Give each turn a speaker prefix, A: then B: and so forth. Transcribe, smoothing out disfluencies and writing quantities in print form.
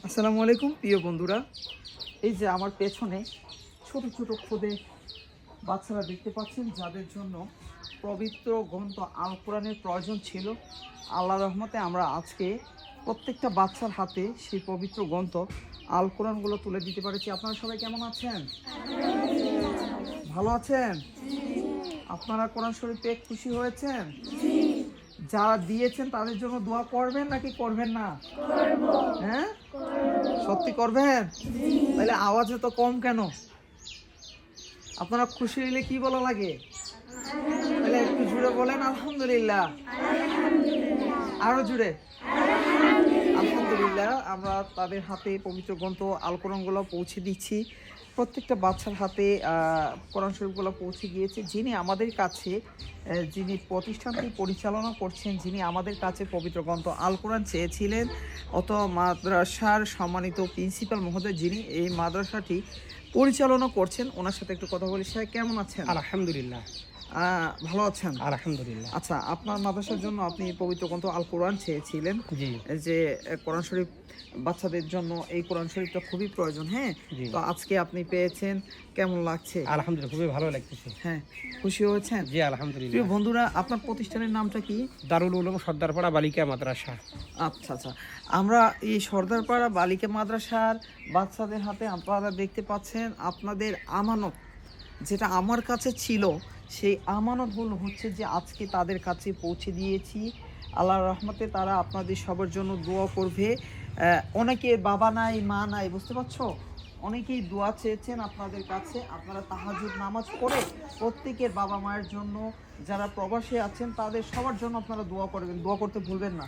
A: আসসালামু আলাইকুম প্রিয় বন্ধুরা, এই যে আমার পেছনে ছোট ছোট খুদে বাচ্চারা দেখতে পাচ্ছেন, যাদের জন্য পবিত্র গ্রন্থ আল কোরআনের প্রয়োজন ছিল। আল্লাহর রহমতে আমরা আজকে প্রত্যেকটা বাচ্চার হাতে সেই পবিত্র গ্রন্থ আল কোরআনগুলো তুলে দিতে পারছি। আপনারা সবাই কেমন আছেন? ভালো আছেন? আপনারা কোরআন শরীফ পেয়ে খুশি হয়েছেন? যারা দিয়েছেন তাদের জন্য দোয়া করবেন নাকি করবেন না? হ্যাঁ, সত্যি করবেন? তাহলে আওয়াজে তো কম কেন? আপনারা খুশি হইলে কি বলা লাগে? তাহলে একটু জুড়ে বলেন আলহামদুলিল্লাহ। আরো জুড়ে আলহামদুলিল্লাহ। আমরা তাদের হাতে পবিত্র গ্রন্থ আল কোরআনগুলো পৌঁছে দিচ্ছি। প্রত্যেকটা বাচ্চার হাতে কোরআন শরীফগুলো পৌঁছে গিয়েছে। যিনি আমাদের কাছে, যিনি প্রতিষ্ঠানটি পরিচালনা করছেন, যিনি আমাদের কাছে পবিত্র গ্রন্থ আল কোরআন চেয়েছিলেন, অত মাদ্রাসার সম্মানিত প্রিন্সিপাল মহোদয়, যিনি এই মাদ্রাসাটি পরিচালনা করছেন, ওনার সাথে একটু কথা বলি। স্যার কেমন আছেন?
B: আলহামদুলিল্লাহ।
A: ভালো আছেন?
B: আলহামদুলিল্লাহ।
A: আচ্ছা, আপনার মাদ্রাসার জন্য আপনি পবিত্র গ্রন্থ আল কোরআন চেয়েছিলেন।
B: জি
A: যে কোরআন শরীফ বাচ্চাদের জন্য এই কোরআন শরীফটা খুবই প্রয়োজন। হ্যাঁ,
B: জি।
A: তো আজকে আপনি পেয়েছেন, কেমন লাগছে?
B: আলহামদুলিল্লাহ, খুবই ভালো লাগতেছে।
A: হ্যাঁ, খুশি হয়েছেন?
B: জি আলহামদুলিল্লাহ।
A: প্রিয় বন্ধুরা, আপনার প্রতিষ্ঠানের নামটা কি?
B: দারুল উলুম সর্দারপাড়া বালিকা মাদ্রাসা।
A: আচ্ছা আচ্ছা, আমরা এই সর্দারপাড়া বালিকা মাদ্রাসার বাচ্চাদের হাতে আপনারা দেখতে পাচ্ছেন আপনাদের আমানত, যেটা আমার কাছে ছিল, সেই আমানত হচ্ছে যে আজকে তাদের কাছে পৌঁছে দিয়েছি। আল্লাহর রহমতে তারা আপনাদের সবার জন্য দোয়া করবে। অনেকের বাবা নাই, মা নাই, বুঝতে পারছো? অনেকেই দোয়া চেয়েছেন আপনাদের কাছে। আপনারা তাহাজ্জুদ নামাজ পড়ে প্রত্যেকের বাবা মায়ের জন্য, যারা প্রবাসী আছেন তাদের সবার জন্য আপনারা দোয়া করবেন। দোয়া করতে ভুলবেন না।